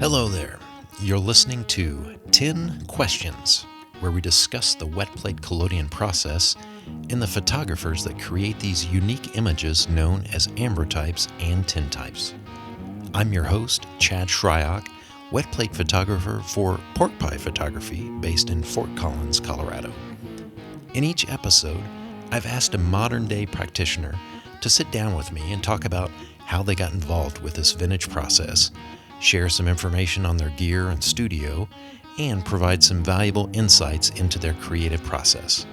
Hello there. You're listening to 10 Questions, where we discuss the wetplate collodion process and the photographers that create these unique images known as ambrotypes and tintypes. I'm your host, Chad Shryock, wetplate photographer for Pork Pie Photography based in Fort Collins, Colorado. In each episode, I've asked a modern-day practitioner to sit down with me and talk about how they got involved with this vintage process, share some information on their gear and studio, and provide some valuable insights into their creative process.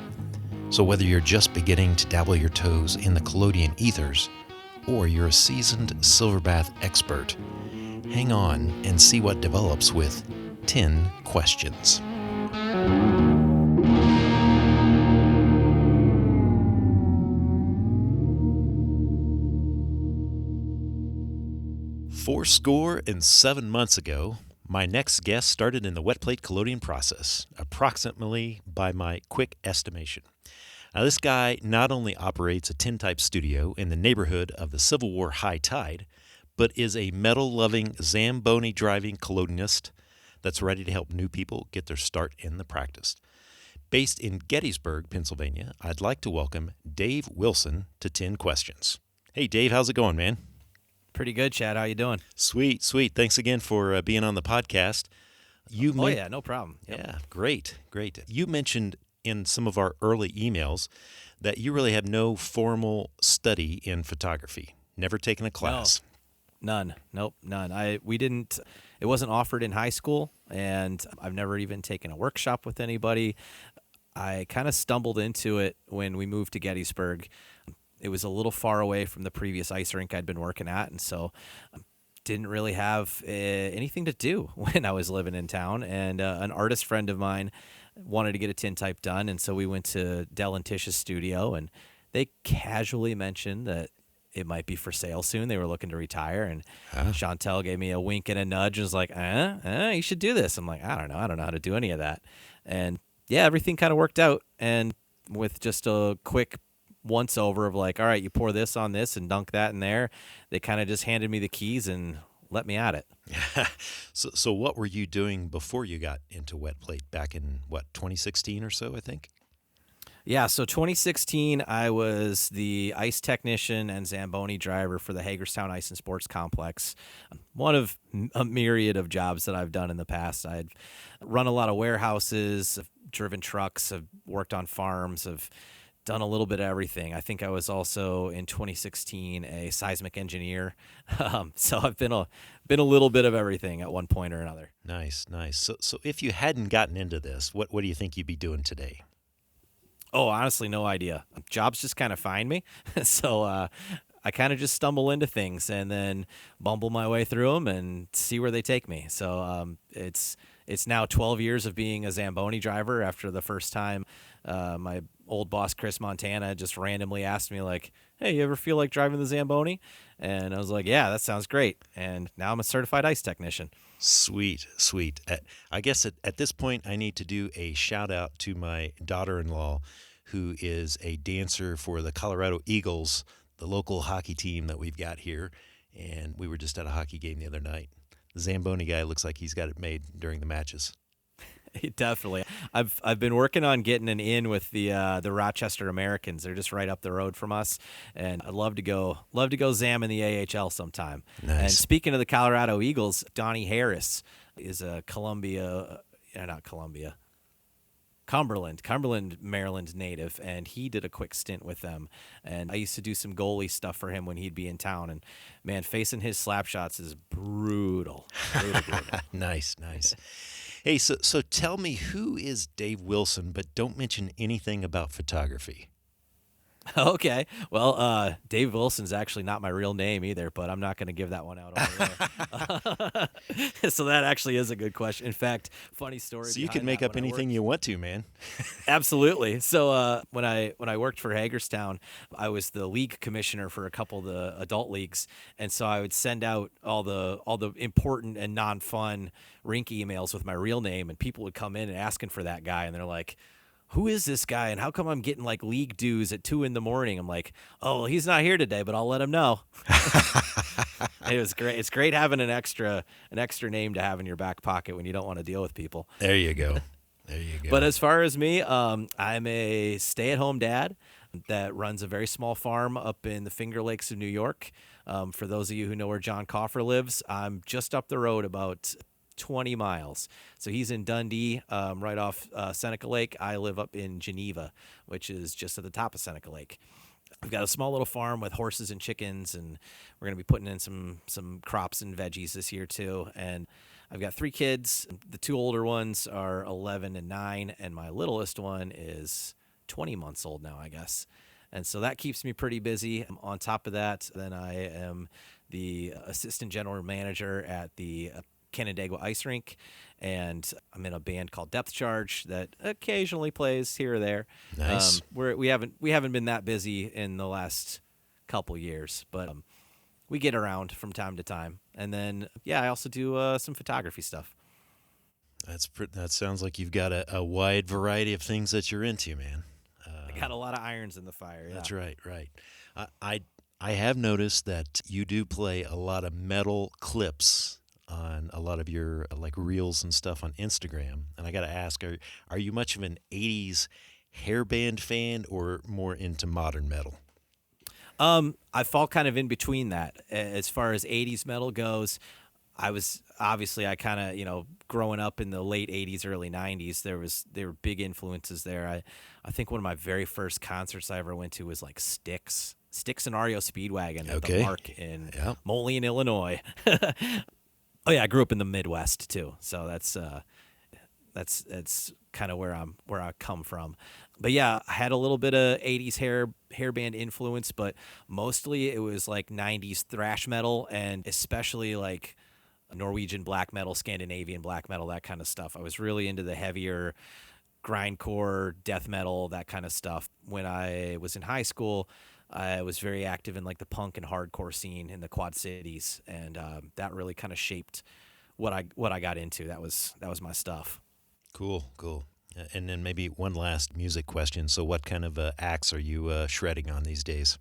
So whether you're just beginning to dabble your toes in the collodion ethers, or you're a seasoned silverbath expert, hang on and see what develops with 10 Questions. Fourscore and 7 months ago, my next guest started in the wetplate collodion process, approximately by my quick estimation. Now, this guy not only operates a tintype studio in the neighborhood of the Civil War high tide, but is a metal-loving, Zamboni-driving collodionist that's ready to help new people get their start in the practice. Based in Gettysburg, Pennsylvania, I'd like to welcome Dave Wilson to 10 Questions. Hey, Dave, how's it going, man? Pretty good, Chad. How you doing? Sweet. Thanks again for being on the podcast. Yeah, no problem. Yep. Yeah, great. You mentioned in some of our early emails that you really have no formal study in photography. Never taken a class. None. Nope, none. It wasn't offered in high school, and I've never even taken a workshop with anybody. I kind of stumbled into it when we moved to Gettysburg. It was a little far away from the previous ice rink I'd been working at, and so didn't really have anything to do when I was living in town. And an artist friend of mine wanted to get a tintype done, and so we went to Dell and Tish's studio, and they casually mentioned that it might be for sale soon. They were looking to retire, and Chantel gave me a wink and a nudge and was like, you should do this. I'm like, I don't know how to do any of that. And yeah, everything kind of worked out, and with just a quick once over of like, all right, you pour this on this and dunk that in there. They kind of just handed me the keys and let me at it. So what were you doing before you got into wetplate back in 2016 or so, I think? Yeah, so 2016, I was the ice technician and Zamboni driver for the Hagerstown Ice and Sports Complex. One of a myriad of jobs that I've done in the past. I'd run a lot of warehouses, I've driven trucks, I've worked on farms, I've done a little bit of everything. I think I was also in 2016 a seismic engineer. So I've been a little bit of everything at one point or another. Nice. So if you hadn't gotten into this, what do you think you'd be doing today? Oh, honestly, no idea. Jobs just kind of find me. So I kind of just stumble into things and then bumble my way through them and see where they take me. So it's now 12 years of being a Zamboni driver after the first time my old boss, Chris Montana, just randomly asked me like, hey, you ever feel like driving the Zamboni? And I was like, yeah, that sounds great. And now I'm a certified ice technician. Sweet. I guess at this point, I need to do a shout out to my daughter-in-law, who is a dancer for the Colorado Eagles, the local hockey team that we've got here. And we were just at a hockey game the other night. The Zamboni guy looks like he's got it made during the matches. Definitely. I've been working on getting an in with the Rochester Americans. They're just right up the road from us, and I'd love to go Zam in the AHL sometime. Nice. And speaking of the Colorado Eagles, Donnie Harris is a Cumberland, Maryland native, and he did a quick stint with them. And I used to do some goalie stuff for him when he'd be in town. And man, facing his slap shots is brutal. Nice. Hey, so tell me, who is Dave Wilson, but don't mention anything about photography. Okay. Well, Dave Wilson's actually not my real name either, but I'm not going to give that one out over there. So that actually is a good question. In fact, funny story. So you can make up anything you want to, man. Absolutely. So when I worked for Hagerstown, I was the league commissioner for a couple of the adult leagues, and so I would send out all the important and non-fun rink emails with my real name, and people would come in and asking for that guy, and they're like, who is this guy and how come I'm getting like league dues at 2 a.m? I'm like, oh, he's not here today, but I'll let him know. It was great. It's great having an extra name to have in your back pocket when you don't want to deal with people. There you go. There you go. But as far as me, I'm a stay-at-home dad that runs a very small farm up in the Finger Lakes of New York. For those of you who know where John Coffer lives, I'm just up the road about 20 miles. So he's in Dundee, right off Seneca Lake. I live up in Geneva, which is just at the top of Seneca Lake. We've got a small little farm with horses and chickens, and we're going to be putting in some crops and veggies this year too. And I've got 3 kids. The 2 older ones are 11 and 9, and my littlest one is 20 months old now, I guess. And so that keeps me pretty busy. On top of that, then I am the assistant general manager at the Canandaigua Ice Rink, and I'm in a band called Depth Charge that occasionally plays here or there. Nice. We haven't been that busy in the last couple years, but we get around from time to time. And then I also do some photography stuff. That sounds like you've got a wide variety of things that you're into, man. I got a lot of irons in the fire. Yeah. That's right. I have noticed that you do play a lot of metal clips on a lot of your like reels and stuff on Instagram, and I got to ask, are you much of an 80s hairband fan or more into modern metal? I fall kind of in between that. As far as 80s metal goes, I kind of, growing up in the late 80s, early 90s, there were big influences there. I think one of my very first concerts I ever went to was like Styx and REO Speedwagon at the Mark in Moline, Illinois. Oh yeah, I grew up in the Midwest too, so that's kind of where I come from. But yeah, I had a little bit of 80s hairband influence, but mostly it was like 90s thrash metal, and especially like Norwegian black metal, Scandinavian black metal, that kind of stuff. I was really into the heavier grindcore, death metal, that kind of stuff. When I was in high school, I was very active in like the punk and hardcore scene in the Quad Cities, and that really kind of shaped what I got into. That was my stuff. Cool. And then maybe one last music question. So what kind of acts are you shredding on these days?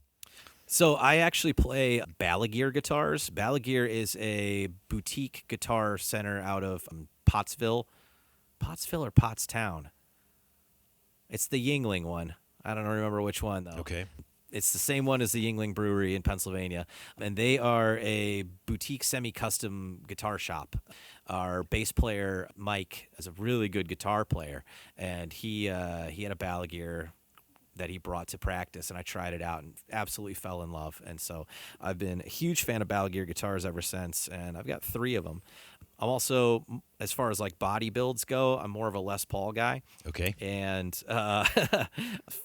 So I actually play Balaguer guitars. Balaguer is a boutique guitar center out of Pottsville or Pottstown. It's the Yingling one. I don't remember which one though. Okay. It's the same one as the Yingling Brewery in Pennsylvania, and they are a boutique semi-custom guitar shop. Our bass player, Mike, is a really good guitar player, and he had a Balaguer that he brought to practice, and I tried it out and absolutely fell in love. And so I've been a huge fan of Balaguer guitars ever since, and I've got 3 of them. I'm also, as far as like body builds go, I'm more of a Les Paul guy. Okay. And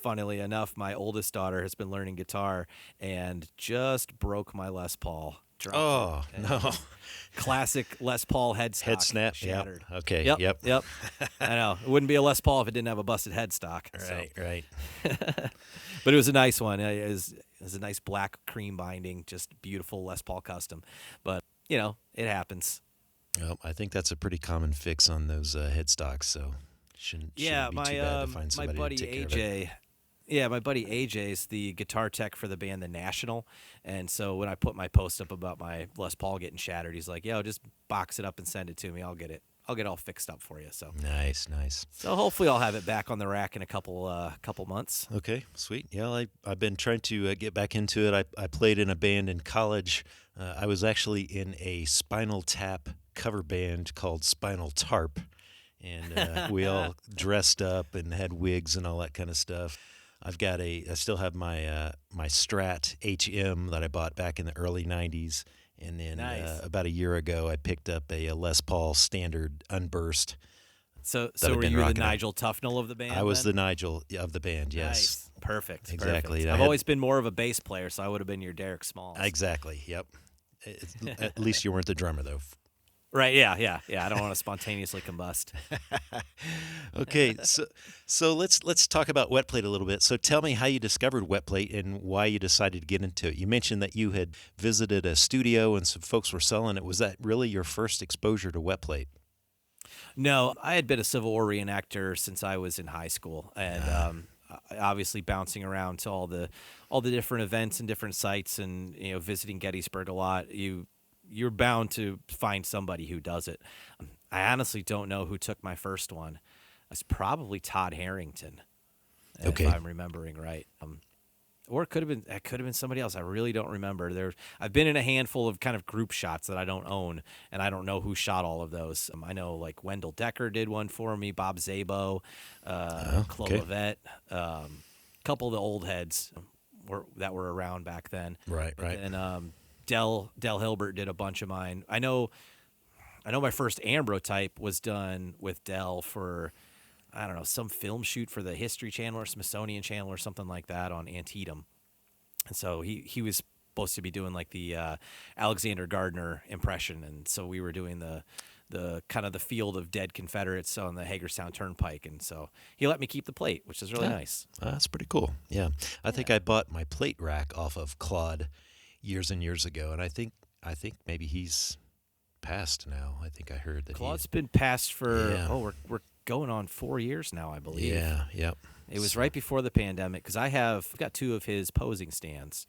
funnily enough, my oldest daughter has been learning guitar and just broke my Les Paul. Oh, no. Classic Les Paul headstock. Head snap. Shattered. Yep. Okay. Yep. I know. It wouldn't be a Les Paul if it didn't have a busted headstock. Right. But it was a nice one. It was a nice black cream binding, just beautiful Les Paul custom. But, it happens. Well, I think that's a pretty common fix on those headstocks, so shouldn't be too bad to find somebody to take care of it. Yeah, my buddy AJ's the guitar tech for the band The National, and so when I put my post up about my Les Paul getting shattered, he's like, "Yo, just box it up and send it to me. I'll get it all fixed up for you." So nice. So hopefully I'll have it back on the rack in a couple months. Okay, sweet. Yeah, I've been trying to get back into it. I played in a band in college. I was actually in a Spinal Tap cover band called Spinal Tarp, and we all dressed up and had wigs and all that kind of stuff. I still have my my Strat HM that I bought back in the early '90s, and then about a year ago I picked up a Les Paul Standard Unburst. So were you the Nigel Tufnell of the band? I was the Nigel of the band. Yes. Nice. Perfect. Exactly. Perfect. I've always been more of a bass player, so I would have been your Derek Smalls. Exactly. Yep. At least you weren't the drummer, though. Right, yeah. I don't want to spontaneously combust. Okay, so let's talk about wetplate a little bit. So tell me how you discovered wetplate and why you decided to get into it. You mentioned that you had visited a studio and some folks were selling it. Was that really your first exposure to wetplate? No, I had been a Civil War reenactor since I was in high school, and obviously bouncing around to all the different events and different sites, and visiting Gettysburg a lot. you're bound to find somebody who does it. I honestly don't know who took my first one. It's probably Todd Harrington, Okay. if I'm remembering right. Or it could have been somebody else. I really don't remember. I've been in a handful of kind of group shots that I don't own, and I don't know who shot all of those. I know like Wendell Decker did one for me, Bob Zabo, Chloe okay. Levette, couple of the old heads that were around back then. Right. And Del Hilbert did a bunch of mine. I know my first ambrotype was done with Del for, I don't know, some film shoot for the History Channel or Smithsonian Channel or something like that on Antietam. And so he was supposed to be doing like the Alexander Gardner impression, and so we were doing the kind of the field of dead Confederates on the Hagerstown Turnpike, and so he let me keep the plate, which is really nice. That's pretty cool. Yeah. I think I bought my plate rack off of Claude years and years ago, and I think maybe he's passed now. I think I heard that Claude's been passed for Yeah. we're going on 4 years now, I believe. Yeah, yep. It was right before the pandemic, because I've got 2 of his posing stands.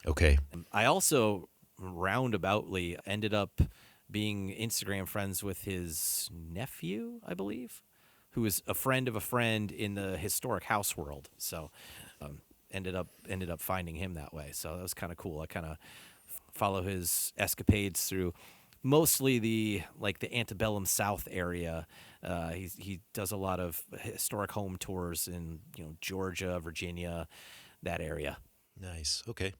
Okay. I also roundaboutly ended up being Instagram friends with his nephew, I believe, who is a friend of a friend in the historic house world. So ended up finding him that way. So that was kind of cool. I kind of follow his escapades through mostly the antebellum South area. He does a lot of historic home tours in Georgia, Virginia, that area. Nice. Okay.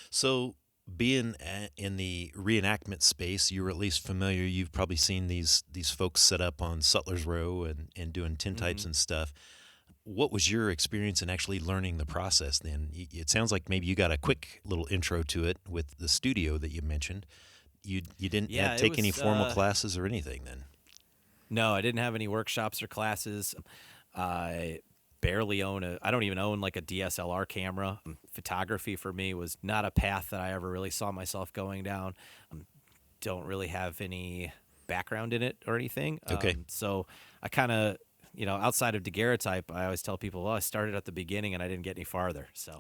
So, being in the reenactment space, you were at least familiar. You've probably seen these folks set up on Sutler's Row and doing tintypes and stuff. What was your experience in actually learning the process then? It sounds like maybe you got a quick little intro to it with the studio that you mentioned. You didn't take any formal classes or anything then? No, I didn't have any workshops or classes. I barely I don't even own like a DSLR camera. Photography for me was not a path that I ever really saw myself going down. Don't really have any background in it or anything. Okay. So I kind of, outside of daguerreotype, I always tell people, well, I started at the beginning and I didn't get any farther. So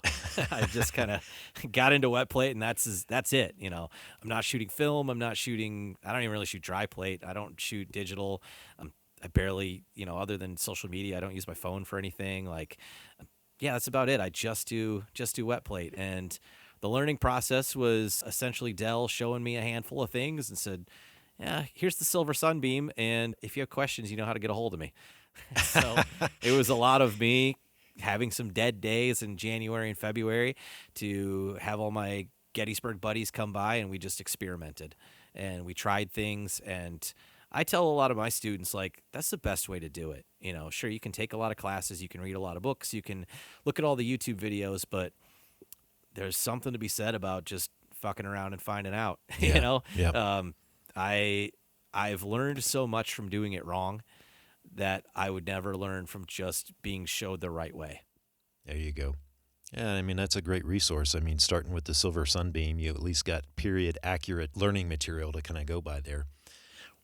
I just kind of got into wet plate, and that's it. I'm not shooting film. I don't even really shoot dry plate. I don't shoot digital. I barely, other than social media, I don't use my phone for anything. That's about it. I just do wet plate. And the learning process was essentially Del showing me a handful of things and said, yeah, here's the silver sunbeam, and if you have questions, you know how to get a hold of me. So it was a lot of me having some dead days in January and February to have all my Gettysburg buddies come by, and we just experimented and we tried things. And I tell a lot of my students, that's the best way to do it. Sure, you can take a lot of classes, you can read a lot of books, you can look at all the YouTube videos, but there's something to be said about just fucking around and finding out. Yeah. I've learned so much from doing it wrong that I would never learn from just being showed the right way. There you go. Yeah, I mean, that's a great resource. I mean, starting with the silver sunbeam, you at least got period accurate learning material to kind of go by there.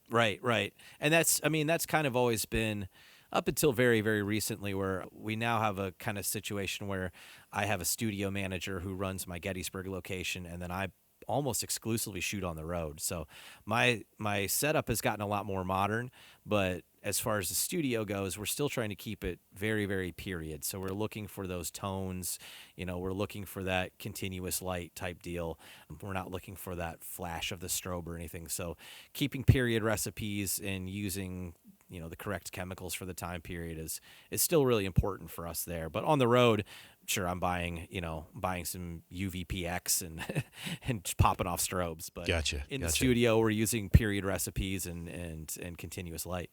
Right. And that's kind of always been up until very, very recently, where we now have a kind of situation where I have a studio manager who runs my Gettysburg location, and then I almost exclusively shoot on the road. So my setup has gotten a lot more modern, but as far as the studio goes, we're still trying to keep it very, very period. So we're looking for those tones, we're looking for that continuous light type deal. We're not looking for that flash of the strobe or anything. So keeping period recipes and using, the correct chemicals for the time period is still really important for us there. But on the road, sure, I'm buying some UVPX and popping off strobes. But Gotcha. In the studio, we're using period recipes and continuous light.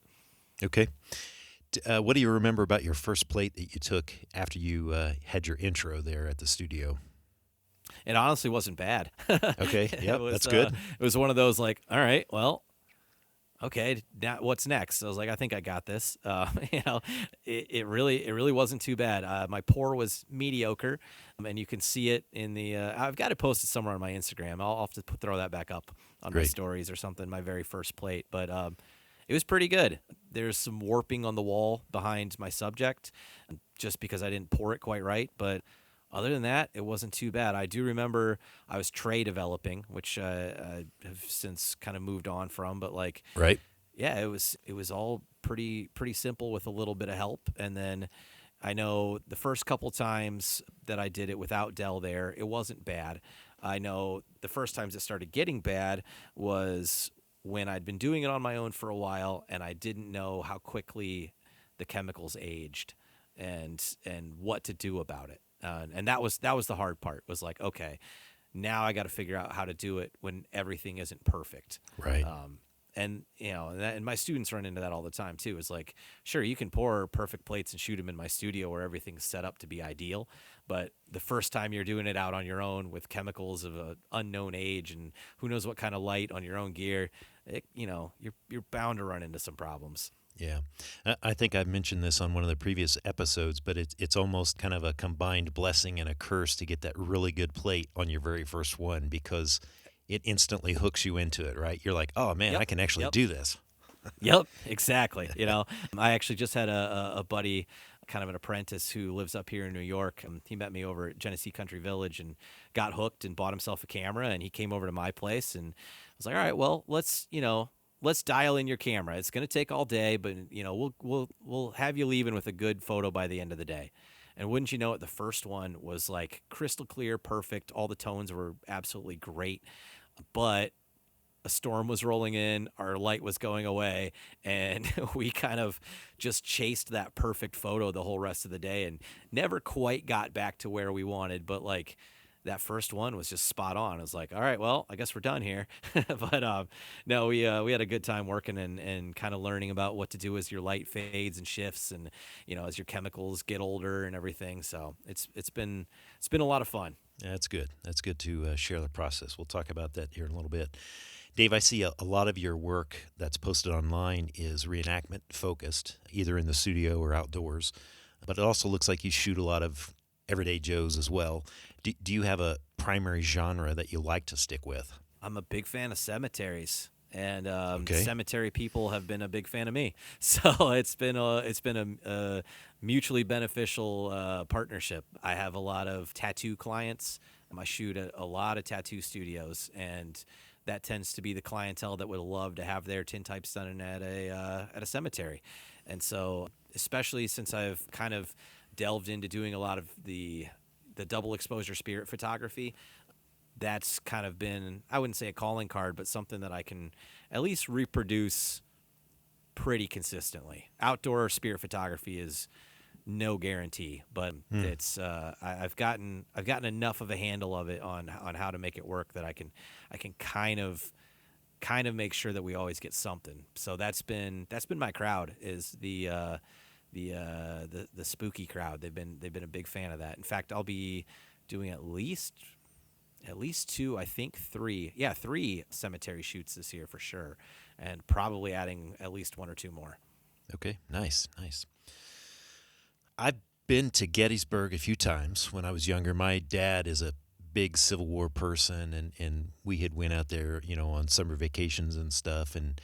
Okay. What do you remember about your first plate that you took after you had your intro there at the studio? It honestly wasn't bad. Okay. Yeah, that's good. It was one of those all right, well, okay, now what's next? I was like, I think I got this. It really wasn't too bad. My pour was mediocre, and you can see it in the. I've got it posted somewhere on my Instagram. I'll have to throw that back up on my stories or something. My very first plate, but it was pretty good. There's some warping on the wall behind my subject, just because I didn't pour it quite right. But Other than that, it wasn't too bad. I do remember I was tray developing, which I have since kind of moved on from. But like, Right. yeah, it was all pretty simple with a little bit of help. And then I know the first couple times that I did it without Dell there, it wasn't bad. I know the first times it started getting bad was when I'd been doing it on my own for a while and I didn't know how quickly the chemicals aged and what to do about it. And that was the hard part. Was like, okay, now I got to figure out how to do it when everything isn't perfect. Right. And and my students run into that all the time too. It's like, sure, you can pour perfect plates and shoot them in my studio where everything's set up to be ideal, but the first time you're doing it out on your own with chemicals of an unknown age and who knows what kind of light on your own gear, you're bound to run into some problems. Yeah. I think I've mentioned this on one of the previous episodes, but it's almost kind of a combined blessing and a curse to get that really good plate on your very first one, because it instantly hooks you into it, right? You're like, oh, man, Yep. I can actually Yep. do this. Yep, exactly. I actually just had a buddy, kind of an apprentice who lives up here in New York. He met me over at Genesee Country Village and got hooked and bought himself a camera. And he came over to my place and I was like, all right, well, let's dial in your camera. It's going to take all day, but we'll have you leaving with a good photo by the end of the day. And wouldn't you know it, the first one was like crystal clear, perfect. All the tones were absolutely great, but a storm was rolling in, our light was going away, and we kind of just chased that perfect photo the whole rest of the day and never quite got back to where we wanted. But like that first one was just spot on. I was like, all right, well, I guess we're done here. But no, we had a good time working and kind of learning about what to do as your light fades and shifts, and as your chemicals get older and everything. So it's been a lot of fun. Yeah, that's good. That's good to share the process. We'll talk about that here in a little bit. Dave, I see a lot of your work that's posted online is reenactment focused, either in the studio or outdoors. But it also looks like you shoot a lot of everyday Joes as well. Do you have a primary genre that you like to stick with? I'm a big fan of cemeteries, and Okay. cemetery people have been a big fan of me. So it's been a mutually beneficial partnership. I have a lot of tattoo clients. I shoot at a lot of tattoo studios, and that tends to be the clientele that would love to have their tintypes done at a cemetery. And so, especially since I've kind of delved into doing a lot of the double exposure spirit photography, that's kind of been, I wouldn't say a calling card, but something that I can at least reproduce pretty consistently. Outdoor spirit photography is no guarantee, but it's I've gotten enough of a handle of it on how to make it work that I can kind of make sure that we always get something. So that's been my crowd, is the spooky crowd. They've been a big fan of that. In fact, I'll be doing at least two, I think three cemetery shoots this year for sure, and probably adding at least one or two more. Okay, nice. I've been to Gettysburg a few times when I was younger. My dad is a big Civil War person, and we had went out there, on summer vacations and stuff. And,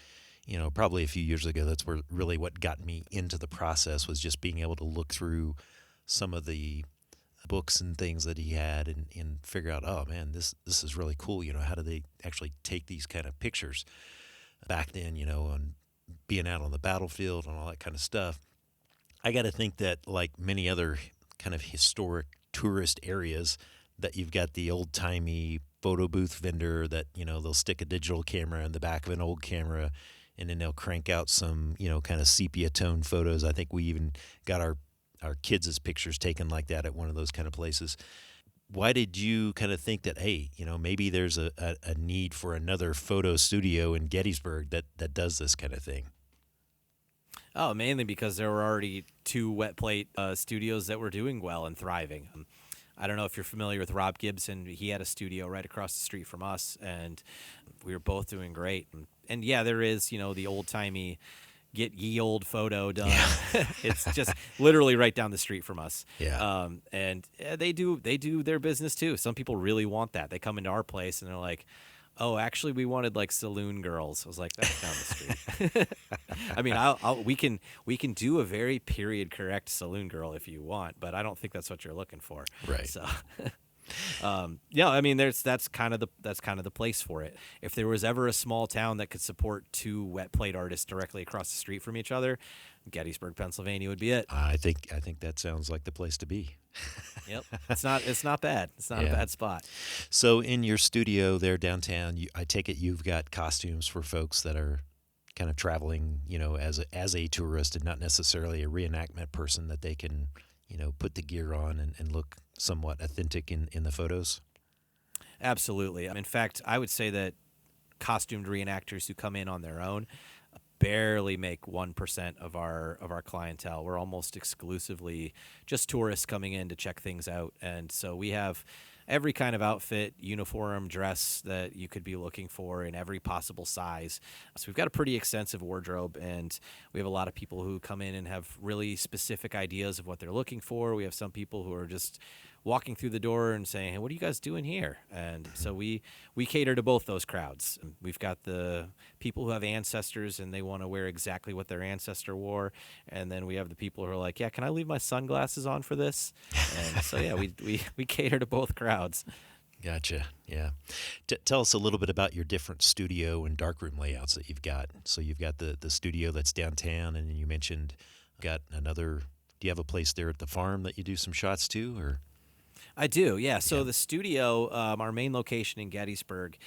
probably a few years ago, that's where really what got me into the process was just being able to look through some of the books and things that he had and figure out, oh, man, this is really cool. How do they actually take these kind of pictures back then, and being out on the battlefield and all that kind of stuff. I got to think that, like many other kind of historic tourist areas, that you've got the old-timey photo booth vendor that, they'll stick a digital camera in the back of an old camera, and then they'll crank out some, kind of sepia tone photos. I think we even got our kids' pictures taken like that at one of those kind of places. Why did you kind of think that, hey, maybe there's a need for another photo studio in Gettysburg that does this kind of thing? Oh, mainly because there were already two wet plate studios that were doing well and thriving. I don't know if you're familiar with Rob Gibson. He had a studio right across the street from us, and we were both doing great. And yeah, there is, the old-timey get ye old photo done. Yeah. It's just literally right down the street from us. Yeah. And they do their business too. Some people really want that. They come into our place and they're like, Oh, actually, we wanted like saloon girls. I was like, that's down the street. I mean, we can do a very period correct saloon girl if you want, but I don't think that's what you're looking for. Right. So, yeah, I mean, that's kind of the place for it. If there was ever a small town that could support two wet plate artists directly across the street from each other, Gettysburg, Pennsylvania would be it. I think that sounds like the place to be. Yep, it's not bad. It's not a bad spot. So in your studio there downtown, I take it you've got costumes for folks that are kind of traveling, as a tourist and not necessarily a reenactment person, that they can, put the gear on and look somewhat authentic in the photos. Absolutely. In fact, I would say that costumed reenactors who come in on their own barely make 1% of our clientele. We're almost exclusively just tourists coming in to check things out. And so we have every kind of outfit, uniform, dress that you could be looking for in every possible size. So we've got a pretty extensive wardrobe, and we have a lot of people who come in and have really specific ideas of what they're looking for. We have some people who are just walking through the door and saying, hey, what are you guys doing here? And so we cater to both those crowds. We've got the people who have ancestors and they want to wear exactly what their ancestor wore. And then we have the people who are like, yeah, can I leave my sunglasses on for this? And so, yeah, we cater to both crowds. Gotcha. Yeah. Tell us a little bit about your different studio and darkroom layouts that you've got. So you've got the studio that's downtown, and you mentioned got another. Do you have a place there at the farm that you do some shots too, or? I do, yeah. So the studio, our main location in Gettysburg,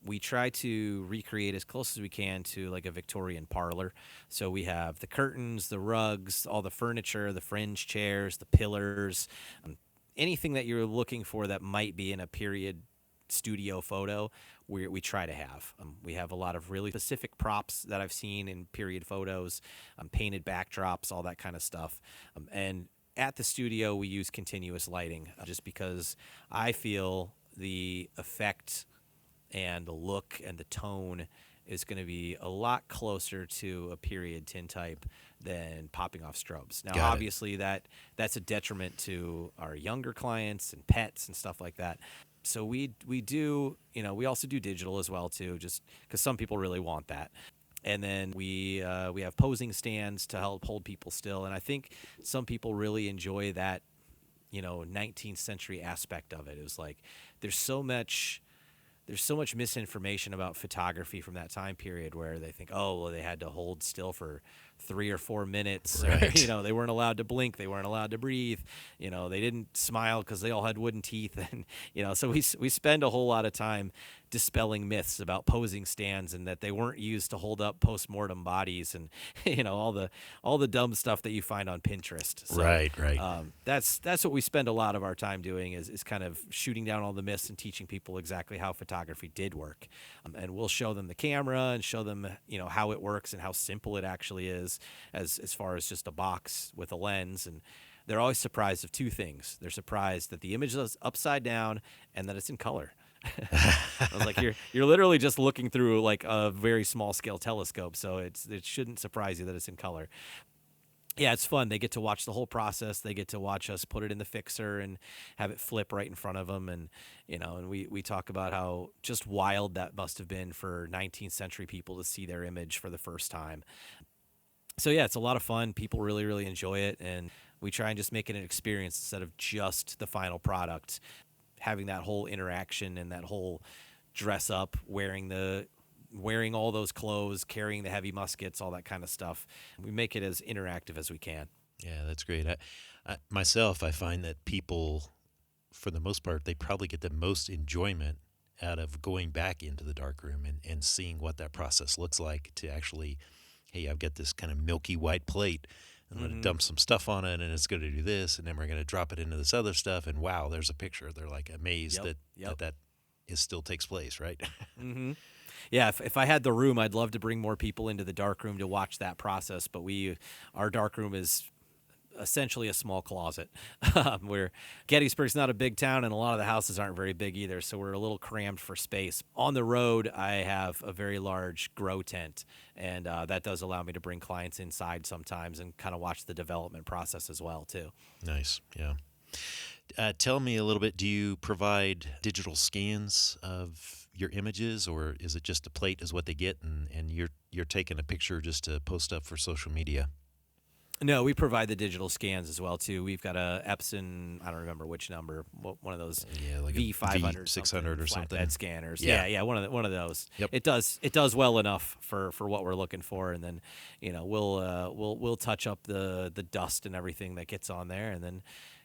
we try to recreate as close as we can to like a Victorian parlor. So we have the curtains, the rugs, all the furniture, the fringe chairs, the pillars, anything that you're looking for that might be in a period studio photo, we try to have. We have a lot of really specific props that I've seen in period photos, painted backdrops, all that kind of stuff, and at the studio, we use continuous lighting just because I feel the effect and the look and the tone is going to be a lot closer to a period tintype than popping off strobes. Now, obviously, that's a detriment to our younger clients and pets and stuff like that. So we do, we also do digital as well, too, just because some people really want that. And then we have posing stands to help hold people still. And I think some people really enjoy that, 19th century aspect of it. It was like there's so much misinformation about photography from that time period where they think, oh, well, they had to hold still for 3 or 4 minutes. Right. Or, they weren't allowed to blink. They weren't allowed to breathe. They didn't smile because they all had wooden teeth. And, so we spend a whole lot of time dispelling myths about posing stands and that they weren't used to hold up post-mortem bodies and, all the dumb stuff that you find on Pinterest. So, right. That's what we spend a lot of our time doing is kind of shooting down all the myths and teaching people exactly how photography did work. And we'll show them the camera and show them, how it works and how simple it actually is as far as just a box with a lens. And they're always surprised of two things. They're surprised that the image is upside down and that it's in color. I was like, you're literally just looking through like a very small scale telescope, so it shouldn't surprise you that it's in color. Yeah, it's fun. They get to watch the whole process. They get to watch us put it in the fixer and have it flip right in front of them. And, and we talk about how just wild that must have been for 19th century people to see their image for the first time. So, yeah, it's a lot of fun. People really, really enjoy it. And we try and just make it an experience instead of just the final product, having that whole interaction and that whole dress up, wearing all those clothes, carrying the heavy muskets, all that kind of stuff. We make it as interactive as we can. Yeah, that's great. I find that people, for the most part, they probably get the most enjoyment out of going back into the darkroom and seeing what that process looks like to actually, hey, I've got this kind of milky white plate. I'm going to dump some stuff on it, and it's going to do this, and then we're going to drop it into this other stuff, and wow, there's a picture. They're like amazed that still takes place, right? Mm-hmm. Yeah, if I had the room, I'd love to bring more people into the darkroom to watch that process, but our darkroom is essentially a small closet. Where Gettysburg's not a big town, and a lot of the houses aren't very big either, so we're a little crammed for space. On the road, I have a very large grow tent, and that does allow me to bring clients inside sometimes and kind of watch the development process as well, too. Nice, yeah. Tell me a little bit, do you provide digital scans of your images, or is it just a plate is what they get, and you're taking a picture just to post up for social media? No, we provide the digital scans as well too. We've got a Epson, I don't remember which number, one of those Like V500, a V600 or something. flatbed scanners. Yeah. Yeah, one of those. Yep. It does well enough for what we're looking for, and then we'll touch up the dust and everything that gets on there, and then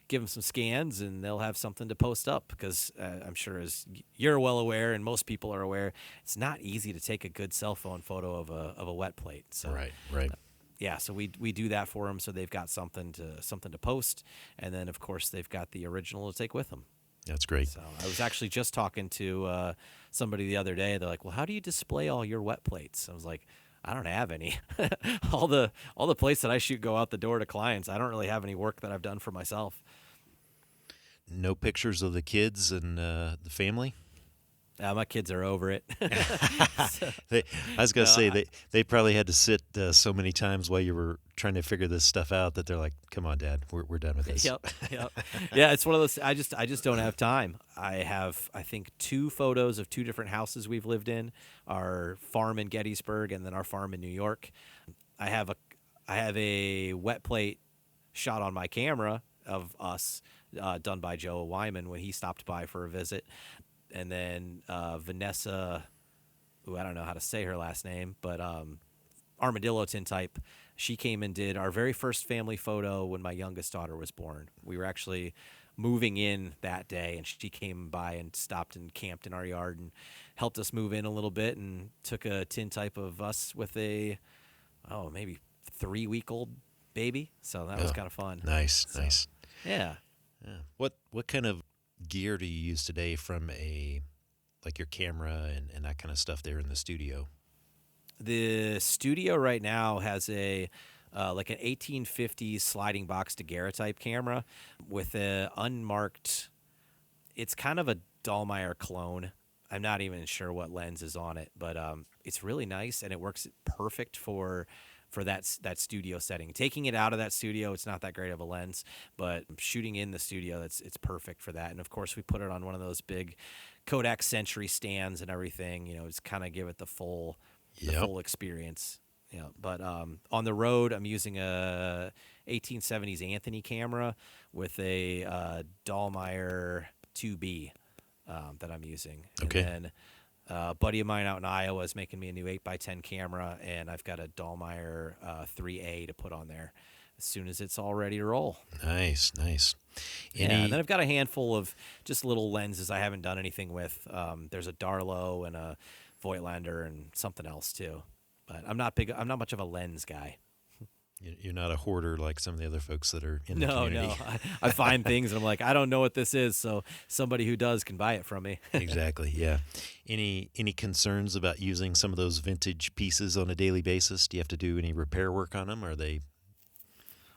give them some scans, and they'll have something to post up. Because I'm sure, as you're well aware, and most people are aware, it's not easy to take a good cell phone photo of a wet plate. So Right. yeah, so we do that for them, so they've got something to post, and then of course they've got the original to take with them. That's great. So I was actually just talking to somebody the other day. They're like, "Well, how do you display all your wet plates?" I was like, "I don't have any. all the plates that I shoot go out the door to clients. I don't really have any work that I've done for myself." No pictures of the kids and the family? My kids are over it. I was going to say, they probably had to sit so many times while you were trying to figure this stuff out that they're like, "Come on, Dad, we're done with this." Yep. Yeah, it's one of those. I just don't have time. I have, I think, 2 photos of 2 different houses we've lived in. Our farm in Gettysburg, and then our farm in New York. I have a wet plate shot on my camera of us, done by Joe Wyman when he stopped by for a visit. And then Vanessa, who I don't know how to say her last name, but Armadillo Tintype, she came and did our very first family photo when my youngest daughter was born. We were actually moving in that day, and she came by and stopped and camped in our yard and helped us move in a little bit, and took a tintype of us with a maybe 3-week-old baby. So that was kind of fun. Nice. Yeah. What kind of gear do you use today from your camera and that kind of stuff there in the studio? The studio right now has an 1850s sliding box daguerreotype camera with a unmarked. It's kind of a Dahlmeier clone. I'm not even sure what lens is on it, but it's really nice, and it works perfect for that studio setting. Taking it out of that studio, it's not that great of a lens, but shooting in the studio, it's perfect for that. And of course, we put it on one of those big Kodak Century stands and everything, just kind of give it the full experience. But on the road, I'm using a 1870s Anthony camera with a Dahlmeier 2B that I'm using. Okay. And then a buddy of mine out in Iowa is making me a new 8x10 camera, and I've got a Dahlmeier 3A to put on there as soon as it's all ready to roll. Nice. And then I've got a handful of just little lenses I haven't done anything with. There's a Darlo and a Voigtlander and something else too. But I'm not much of a lens guy. You're not a hoarder like some of the other folks that are in the community. No. I find things and I'm like, I don't know what this is, so somebody who does can buy it from me. Exactly, yeah. Any concerns about using some of those vintage pieces on a daily basis? Do you have to do any repair work on them? Or are they?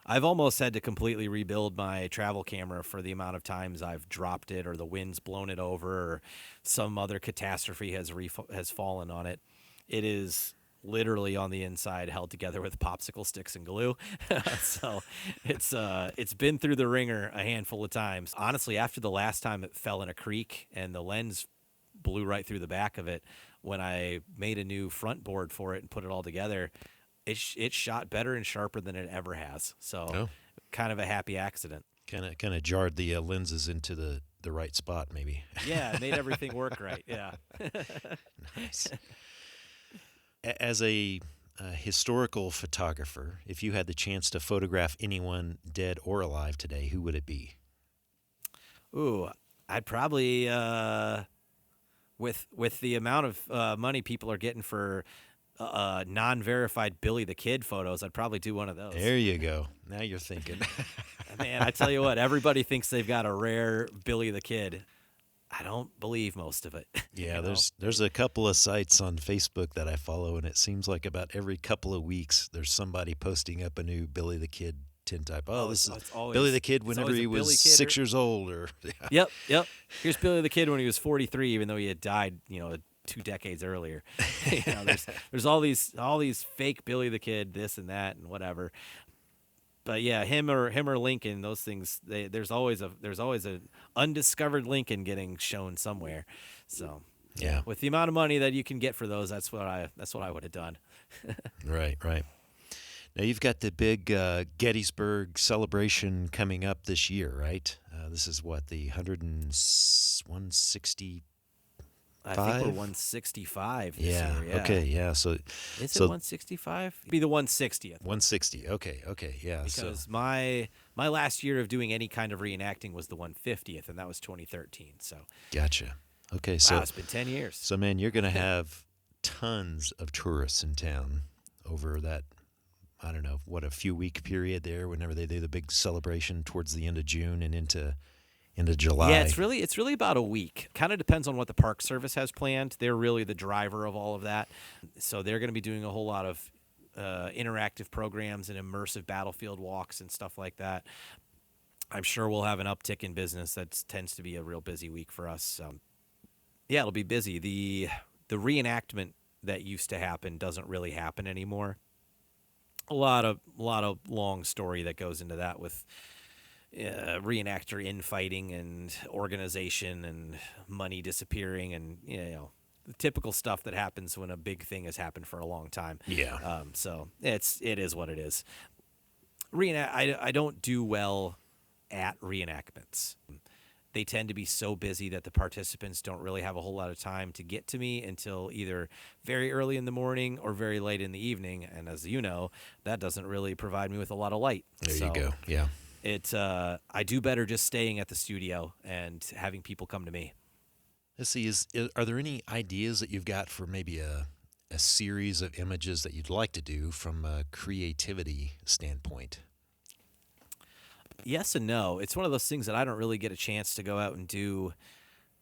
I've almost had to completely rebuild my travel camera for the amount of times I've dropped it, or the wind's blown it over, or some other catastrophe has fallen on it. It is literally on the inside held together with popsicle sticks and glue. So it's been through the ringer a handful of times. Honestly, after the last time it fell in a creek and the lens blew right through the back of it, when I made a new front board for it and put it all together, it shot better and sharper than it ever has. So kind of a happy accident. Kind of jarred the lenses into the right spot, maybe. Yeah, it made everything work right. Yeah. Nice. As a historical photographer, if you had the chance to photograph anyone dead or alive today, who would it be? Ooh, I'd probably with the amount of money people are getting for non-verified Billy the Kid photos, I'd probably do one of those. There you go. Now you're thinking. Man, I tell you what, everybody thinks they've got a rare Billy the Kid. I don't believe most of it. Yeah, there's a couple of sites on Facebook that I follow, and it seems like about every couple of weeks there's somebody posting up a new Billy the Kid tintype. This is Billy the Kid whenever he was 6 years old. Or Yep. Here's Billy the Kid when he was 43, even though he had died, 2 decades earlier. There's all these fake Billy the Kid, this and that and whatever. But yeah, him or Lincoln, those things. There's always an undiscovered Lincoln getting shown somewhere. So Yeah. With the amount of money that you can get for those, that's what I would have done. Right, right. Now you've got the big Gettysburg celebration coming up this year, right? This is what, the 160. I think we're 165 this Yeah. year. Yeah. Okay. Yeah. So Is it 165? It'd be the 160th. 160. Okay. Okay. Yeah. Because my last year of doing any kind of reenacting was the 150th, and that was 2013. So gotcha. Okay. So wow, it's been 10 years. So man, you're going to have tons of tourists in town over that. I don't know what, a few week period there. Whenever they do the big celebration towards the end of June and into July. Yeah, it's really about a week. Kind of depends on what the Park Service has planned. They're really the driver of all of that. So they're going to be doing a whole lot of interactive programs and immersive battlefield walks and stuff like that. I'm sure we'll have an uptick in business. That tends to be a real busy week for us. Yeah, it'll be busy. The reenactment that used to happen doesn't really happen anymore. A lot of long story that goes into that with reenactor infighting and organization and money disappearing and the typical stuff that happens when a big thing has happened for a long time. Yeah. So it is what it is. I don't do well at reenactments. They tend to be so busy that the participants don't really have a whole lot of time to get to me until either very early in the morning or very late in the evening. And as you know, that doesn't really provide me with a lot of light. There you go. Yeah. I do better just staying at the studio and having people come to me. Let's see. Are there any ideas that you've got for maybe a series of images that you'd like to do from a creativity standpoint? Yes and no. It's one of those things that I don't really get a chance to go out and do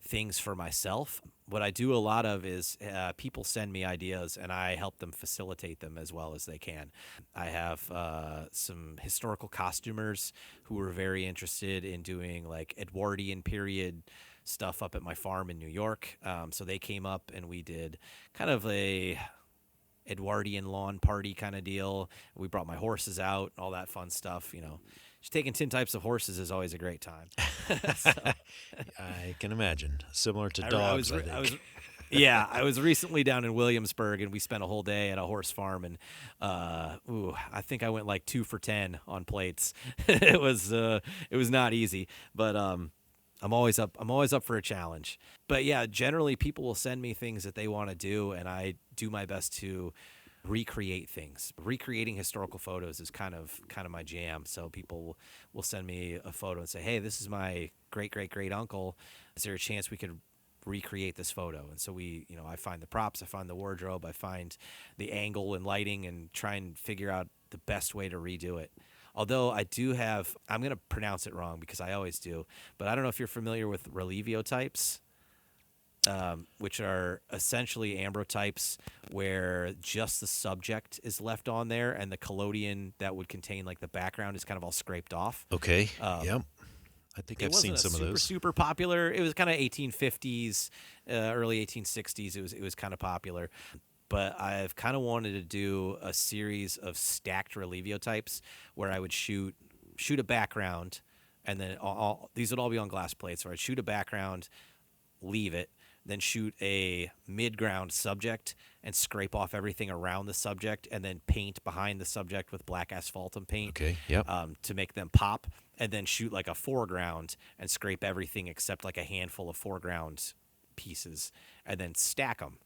things for myself. What I do a lot of is people send me ideas and I help them facilitate them as well as they can. I have some historical costumers who are very interested in doing like Edwardian period stuff up at my farm in New York. So they came up and we did kind of a Edwardian lawn party kind of deal. We brought my horses out, all that fun stuff, Just taking tintypes of horses is always a great time. I can imagine. Similar to dogs, I think. I was recently down in Williamsburg, and we spent a whole day at a horse farm, and I think I went like 2 for 10 on plates. It was not easy, but I'm always up for a challenge. But yeah, generally people will send me things that they want to do, and I do my best to recreate things. Recreating historical photos is kind of my jam. So people will send me a photo and say, "Hey, this is my great uncle. Is there a chance we could recreate this photo?" And so I find the props, I find the wardrobe, I find the angle and lighting, and try and figure out the best way to redo it. Although I do have, I'm going to pronounce it wrong because I always do, but I don't know if you're familiar with releviotypes. Which are essentially ambrotypes where just the subject is left on there and the collodion that would contain like the background is kind of all scraped off. Okay. Yep. I think I've seen some of those. Super popular. It was kind of 1850s, early 1860s. It was kind of popular. But I've kind of wanted to do a series of stacked releviotypes where I would shoot a background, and then these would all be on glass plates. Where I'd shoot a background, leave it, then shoot a mid-ground subject and scrape off everything around the subject, and then paint behind the subject with black asphaltum paint. Okay, yep. To make them pop, and then shoot like a foreground and scrape everything except like a handful of foreground pieces, and then stack them.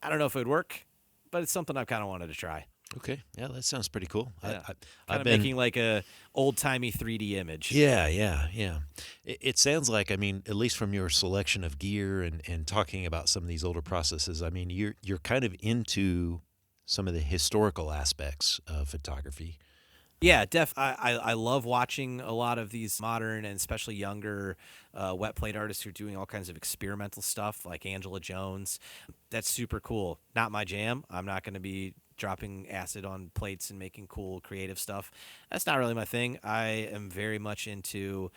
I don't know if it would work, but it's something I've kind of wanted to try. Okay, yeah, that sounds pretty cool. Yeah. I've been making like a old-timey 3D image. Yeah. It sounds like, I mean, at least from your selection of gear and talking about some of these older processes, I mean, you're kind of into some of the historical aspects of photography. Yeah, I love watching a lot of these modern and especially younger wet plate artists who are doing all kinds of experimental stuff, like Angela Jones. That's super cool. Not my jam. I'm not going to be dropping acid on plates and making cool creative stuff. That's not really my thing. I am very much into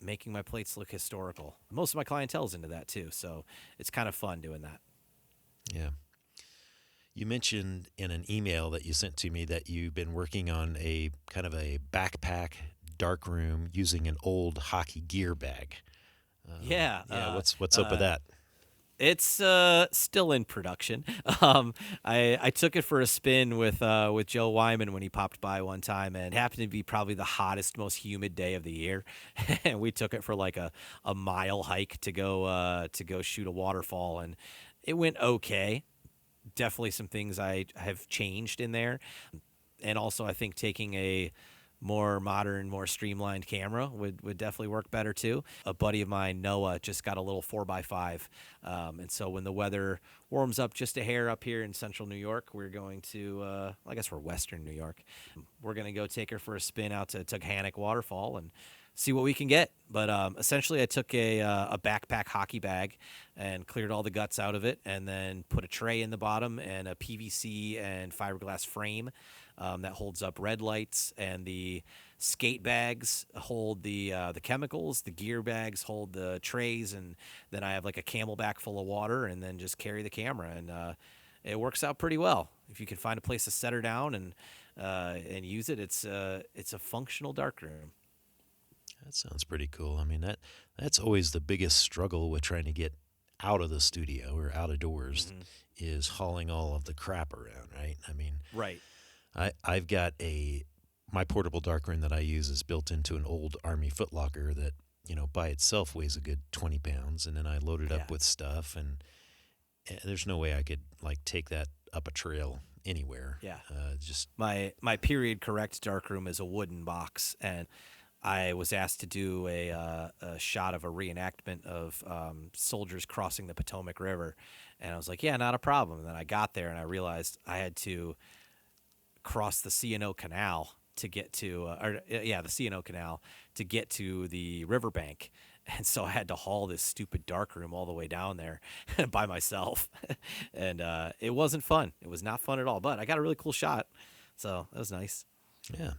making my plates look historical. Most of my clientele's into that too, so it's kind of fun doing that. Yeah. You mentioned in an email that you sent to me that you've been working on a kind of a backpack darkroom using an old hockey gear bag. Yeah. What's up with that? It's still in production. I took it for a spin with Joe Wyman when he popped by one time, and it happened to be probably the hottest, most humid day of the year. And we took it for like a mile hike to go shoot a waterfall, and it went okay. Definitely some things I have changed in there, and also I think taking a more modern, more streamlined camera would definitely work better too. A buddy of mine, Noah, just got a little 4x5. And so when the weather warms up just a hair up here in central New York, we're going to, I guess we're western New York. We're going to go take her for a spin out to Tughannock Waterfall and see what we can get. But essentially, I took a backpack hockey bag and cleared all the guts out of it, and then put a tray in the bottom and a PVC and fiberglass frame that holds up red lights, and the skate bags hold the chemicals. The gear bags hold the trays, and then I have like a Camelback full of water, and then just carry the camera, and it works out pretty well. If you can find a place to set her down and use it, it's a functional darkroom. That sounds pretty cool. I mean, that's always the biggest struggle with trying to get out of the studio or out of doors, Mm-hmm. is hauling all of the crap around, right? I mean, Right. I've got my portable darkroom that I use is built into an old Army footlocker that, by itself weighs a good 20 pounds, and then I load it Yeah. up with stuff, and there's no way I could like take that up a trail anywhere. Yeah. Just My period correct darkroom is a wooden box, and I was asked to do a shot of a reenactment of soldiers crossing the Potomac River, and I was like, yeah, not a problem. And then I got there and I realized I had to cross the C&O Canal to get to, the C&O Canal to get to the riverbank. And so I had to haul this stupid darkroom all the way down there by myself. And it wasn't fun. It was not fun at all, but I got a really cool shot. So that was nice. yeah.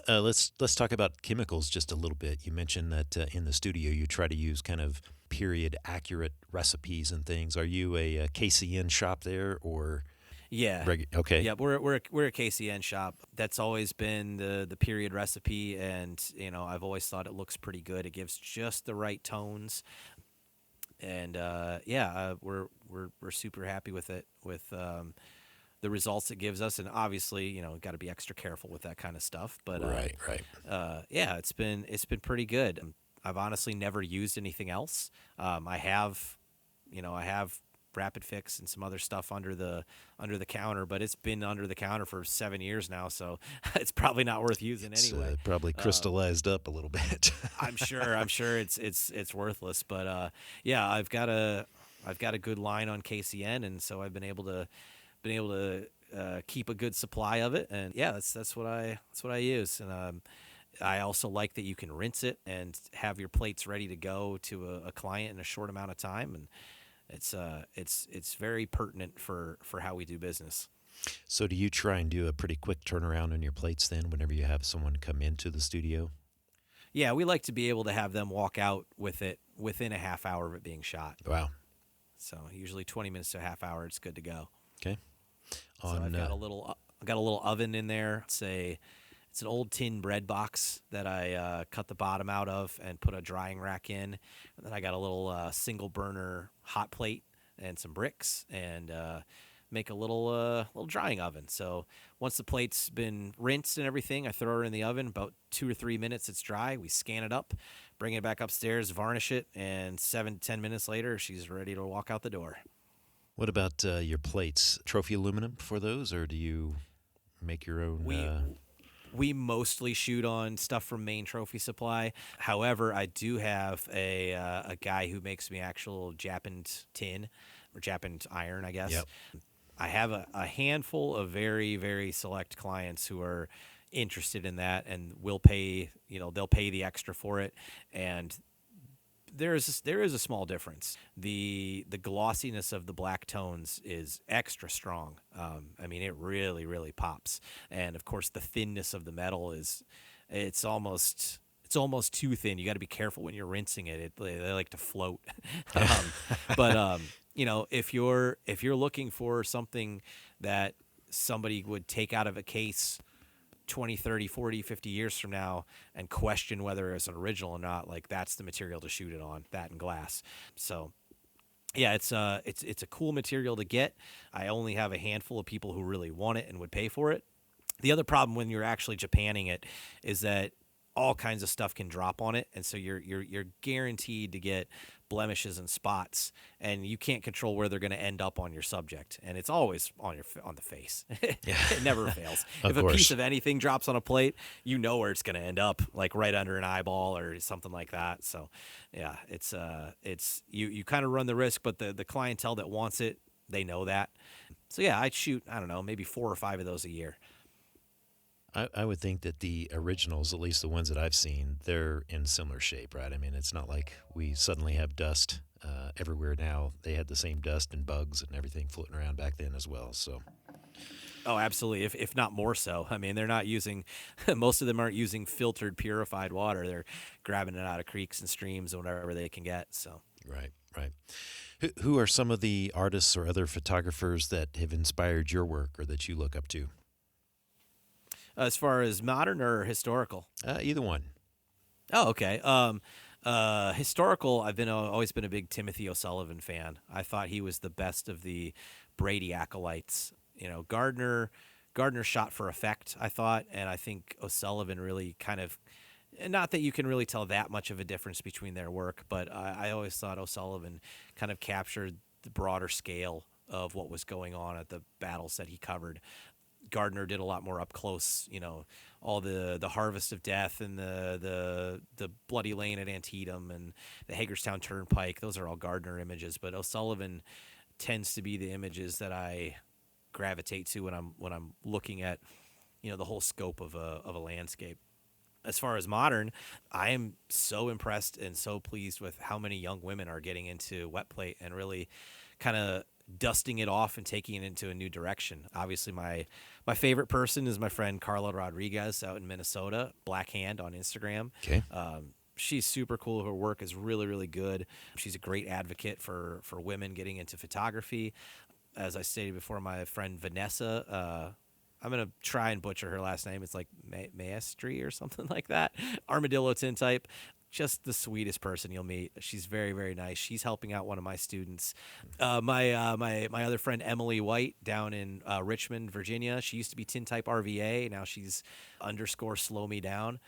Let's talk about chemicals just a little bit. You mentioned that in the studio you try to use kind of period accurate recipes and things. Are you a KCN shop there, or Yeah. okay? Yeah, we're a KCN shop. That's always been the period recipe, and I've always thought it looks pretty good. It gives just the right tones, and we're super happy with it, with the results it gives us. And obviously, got to be extra careful with that kind of stuff. But Right. yeah, it's been pretty good. I've honestly never used anything else. I have Rapid Fix and some other stuff under the counter, but it's been under the counter for 7 years now, so it's probably not worth using It's anyway. probably crystallized up a little bit. I'm sure it's worthless, but yeah, I've got a good line on KCN, and so I've been able to keep a good supply of it, and yeah, that's what I use. And I also like that you can rinse it and have your plates ready to go to a client in a short amount of time, and it's very pertinent for how we do business. So do you try and do a pretty quick turnaround on your plates then whenever you have someone come into the studio? Yeah, we like to be able to have them walk out with it within a half hour of it being shot. Wow. So usually 20 minutes to a half hour, it's good to go. Okay. So I've got a little oven in there. It's an old tin bread box that I cut the bottom out of and put a drying rack in. And then I got a little single burner hot plate and some bricks, and make a little drying oven. So once the plate's been rinsed and everything, I throw her in the oven. About 2 or 3 minutes, it's dry. We scan it up, bring it back upstairs, varnish it, and 7 to 10 minutes later, she's ready to walk out the door. What about your plates? Trophy aluminum for those, or do you make your own? We mostly shoot on stuff from Maine Trophy Supply. However, I do have a guy who makes me actual Japanned tin, or Japanned iron, I guess. Yep. I have a handful of very, very select clients who are interested in that and will pay, they'll pay the extra for it. And there is a small difference. The glossiness of the black tones is extra strong. I mean, it really, really pops. And of course, the thinness of the metal it's almost too thin. You got to be careful when you're rinsing it. They like to float. But if you're looking for something that somebody would take out of a case 20, 30, 40, 50 years from now and question whether it's an original or not, like that's the material to shoot it on, that and glass. So Yeah, it's a cool material to get. I only have a handful of people who really want it and would pay for it. The other problem when you're actually Japanning it is that all kinds of stuff can drop on it, and so you're guaranteed to get blemishes and spots, and you can't control where they're going to end up on your subject, and it's always on the face. Yeah. It never fails. Of If a course. piece of anything drops on a plate, you know where it's going to end up, like right under an eyeball or something like that. So, yeah, it's you kind of run the risk, but the clientele that wants it, they know that. So yeah, I'd shoot, I don't know, maybe 4 or 5 of those a year. I would think that the originals, at least the ones that I've seen, they're in similar shape, right? I mean, it's not like we suddenly have dust everywhere now. They had the same dust and bugs and everything floating around back then as well. So, Oh, absolutely. If not more so. I mean, they're not using, most of them aren't using filtered, purified water. They're grabbing it out of creeks and streams or whatever they can get. So, right, right. Who are some of the artists or other photographers that have inspired your work or that you look up to? as far as modern or historical? Either one. Oh, okay. Historical, always been a big Timothy O'Sullivan fan. I thought he was the best of the Brady acolytes. You know, Gardner shot for effect, I thought, and I think O'Sullivan really kind of, not that you can really tell that much of a difference between their work, but I always thought O'Sullivan kind of captured the broader scale of what was going on at the battles that he covered. Gardner did a lot more up close, you know, all the harvest of death and the bloody lane at Antietam and the Hagerstown Turnpike. Those are all Gardner images, but O'Sullivan tends to be the images that I gravitate to when I'm looking at, you know, the whole scope of a landscape. As far as modern, I am so impressed and so pleased with how many young women are getting into wetplate and really kind of dusting it off and taking it into a new direction. Obviously, my favorite person is my friend Carla Rodriguez out in Minnesota, Black Hand on Instagram. Okay. She's super cool. Her work is really, really good. She's a great advocate for women getting into photography. As I stated before, my friend Vanessa, I'm going to try and butcher her last name. It's like Maestri or something like that. Armadillo tintype. Just the sweetest person you'll meet. She's very, very nice. She's helping out one of my students. My other friend Emily White down in Richmond, Virginia. She used to be tintype RVA. Now she's _ slow me down.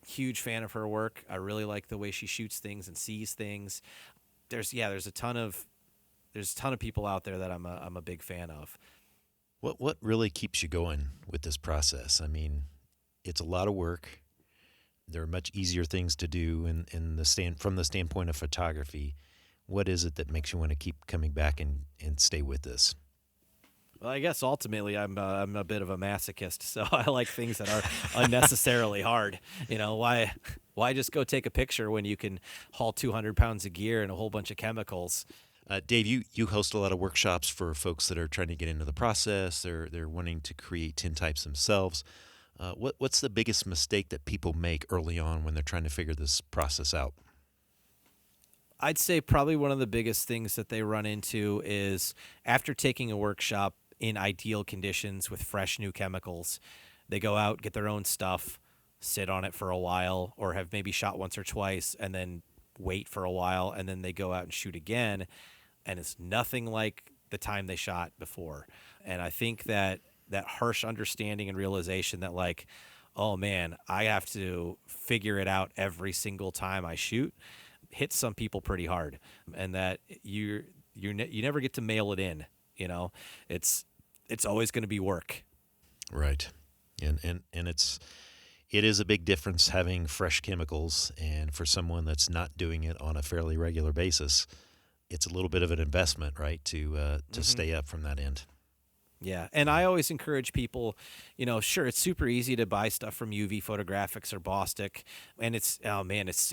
Huge fan of her work. I really like the way she shoots things and sees things. There's a ton of people out there that I'm a big fan of. What really keeps you going with this process? I mean, it's a lot of work. There are much easier things to do from the standpoint of photography. What is it that makes you want to keep coming back and stay with this? Well, I guess ultimately I'm a bit of a masochist, so I like things that are unnecessarily hard. You know, why just go take a picture when you can haul 200 pounds of gear and a whole bunch of chemicals? Dave, you host a lot of workshops for folks that are trying to get into the process. They're wanting to create tintypes themselves. What's the biggest mistake that people make early on when they're trying to figure this process out? I'd say probably one of the biggest things that they run into is after taking a workshop in ideal conditions with fresh new chemicals, they go out, get their own stuff, sit on it for a while, or have maybe shot once or twice and then wait for a while, and then they go out and shoot again, and it's nothing like the time they shot before. And I think that harsh understanding and realization that, like, oh man, I have to figure it out every single time I shoot, hits some people pretty hard, and that you never get to mail it in. You know, it's always going to be work. Right, and it is a big difference having fresh chemicals, and for someone that's not doing it on a fairly regular basis, it's a little bit of an investment, right, to stay up from that end. Yeah, and I always encourage people, you know, sure, it's super easy to buy stuff from UV Photographics or Bostic, and it's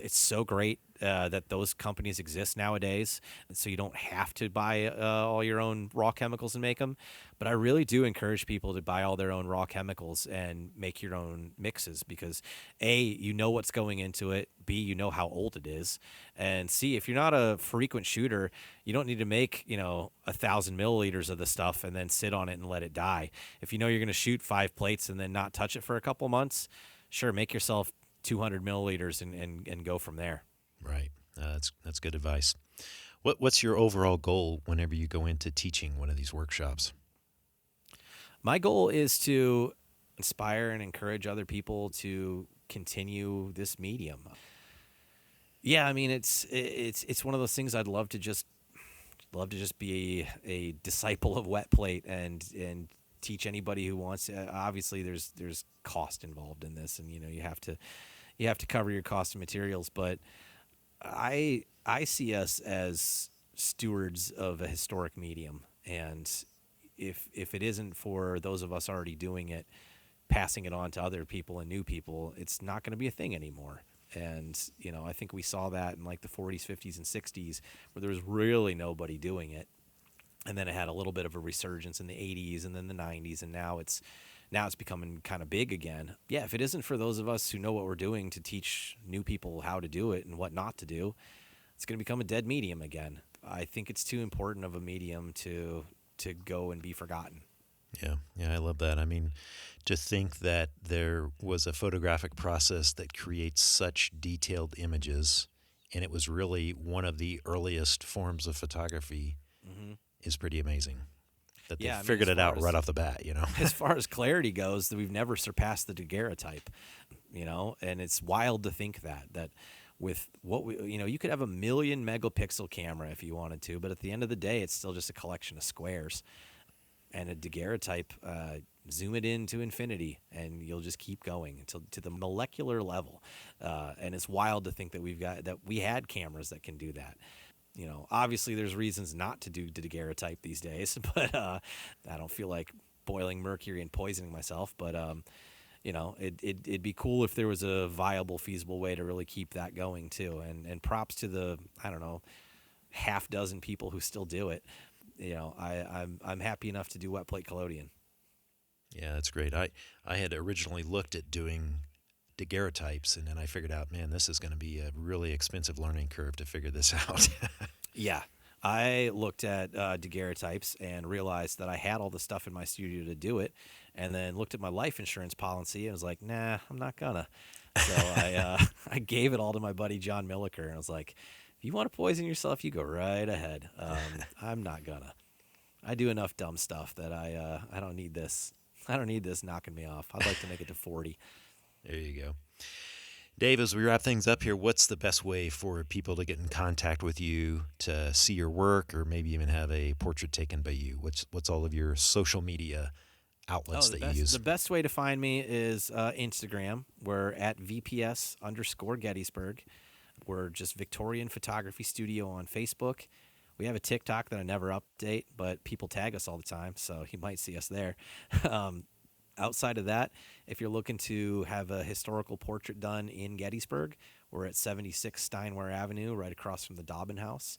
so great that those companies exist nowadays, so you don't have to buy all your own raw chemicals and make them. But I really do encourage people to buy all their own raw chemicals and make your own mixes because A, you know what's going into it, B, you know how old it is, and C, if you're not a frequent shooter, you don't need to make, you know, 1,000 milliliters of the stuff and then sit on it and let it die. If you know you're going to shoot 5 plates and then not touch it for a couple months, sure, make yourself 200 milliliters and go from there. Right. That's good advice. What's your overall goal whenever you go into teaching one of these workshops? My goal is to inspire and encourage other people to continue this medium. Yeah, I mean it's one of those things I'd love to just be a disciple of wetplate and teach anybody who wants. Obviously, there's cost involved in this, and you have to cover your cost of materials. But I see us as stewards of a historic medium, and if it isn't for those of us already doing it, passing it on to other people and new people, it's not going to be a thing anymore. And I think we saw that in like the 40s, 50s, and 60s, where there was really nobody doing it, and then it had a little bit of a resurgence in the 80s and then the 90s, and now it's becoming kind of big again. Yeah, if it isn't for those of us who know what we're doing to teach new people how to do it and what not to do, it's going to become a dead medium again. I think it's too important of a medium to go and be forgotten. Yeah, I love that. I mean, to think that there was a photographic process that creates such detailed images, and it was really one of the earliest forms of photography, is pretty amazing. That they figured it out right off the bat, As far as clarity goes, we've never surpassed the daguerreotype, and it's wild to think that with what you could have 1 million megapixel camera if you wanted to, but at the end of the day, it's still just a collection of squares. And a daguerreotype, zoom it in to infinity, and you'll just keep going until to the molecular level. And it's wild to think that we had cameras that can do that. Obviously there's reasons not to do daguerreotype these days, but I don't feel like boiling mercury and poisoning myself. But it'd be cool if there was a viable, feasible way to really keep that going too. And props to the half dozen people who still do it. I'm happy enough to do wetplate collodion. Yeah, that's great. I had originally looked at doing daguerreotypes, and then I figured out, man, this is going to be a really expensive learning curve to figure this out. Yeah, I looked at daguerreotypes and realized that I had all the stuff in my studio to do it, and then looked at my life insurance policy and was like, nah, I'm not gonna. So I gave it all to my buddy John Milliker, and I was like, if you want to poison yourself, you go right ahead. I'm not gonna. I do enough dumb stuff that I don't need this. I don't need this knocking me off. I'd like to make it to 40. There you go. Dave, as we wrap things up here, what's the best way for people to get in contact with you, to see your work, or maybe even have a portrait taken by you? What's all of your social media outlets you use? The best way to find me is Instagram. We're at VPS_Gettysburg. We're just Victorian Photography Studio on Facebook. We have a TikTok that I never update, but people tag us all the time, so you might see us there. Outside of that, if you're looking to have a historical portrait done in Gettysburg, we're at 76 Steinway Avenue, right across from the Dobbin House.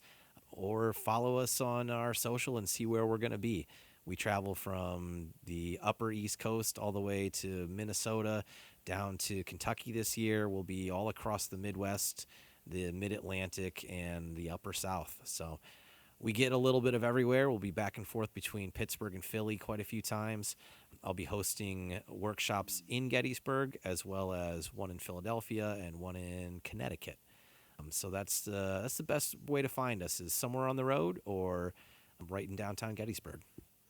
Or follow us on our social and see where we're going to be. We travel from the upper East Coast all the way to Minnesota, down to Kentucky this year. We'll be all across the Midwest, the Mid-Atlantic, and the Upper South. So we get a little bit of everywhere. We'll be back and forth between Pittsburgh and Philly quite a few times. I'll be hosting workshops in Gettysburg, as well as one in Philadelphia and one in Connecticut. So that's the best way to find us, is somewhere on the road or right in downtown Gettysburg.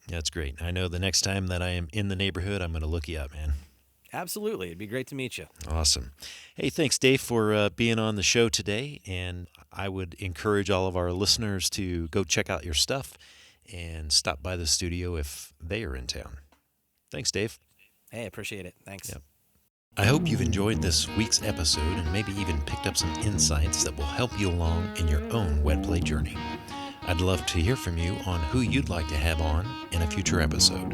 Yeah, that's great. I know the next time that I am in the neighborhood, I'm going to look you up, man. Absolutely. It'd be great to meet you. Awesome. Hey, thanks, Dave, for being on the show today. And I would encourage all of our listeners to go check out your stuff and stop by the studio if they are in town. Thanks, Dave. Hey, I appreciate it. Thanks. Yep. I hope you've enjoyed this week's episode and maybe even picked up some insights that will help you along in your own wetplate journey. I'd love to hear from you on who you'd like to have on in a future episode.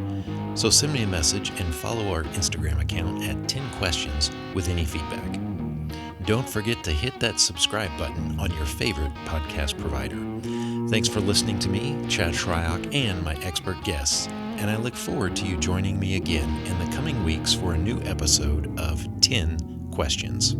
So send me a message and follow our Instagram account at 10 questions with any feedback. Don't forget to hit that subscribe button on your favorite podcast provider. Thanks for listening to me, Chad Shryock, and my expert guests, and I look forward to you joining me again in the coming weeks for a new episode of 10 Questions.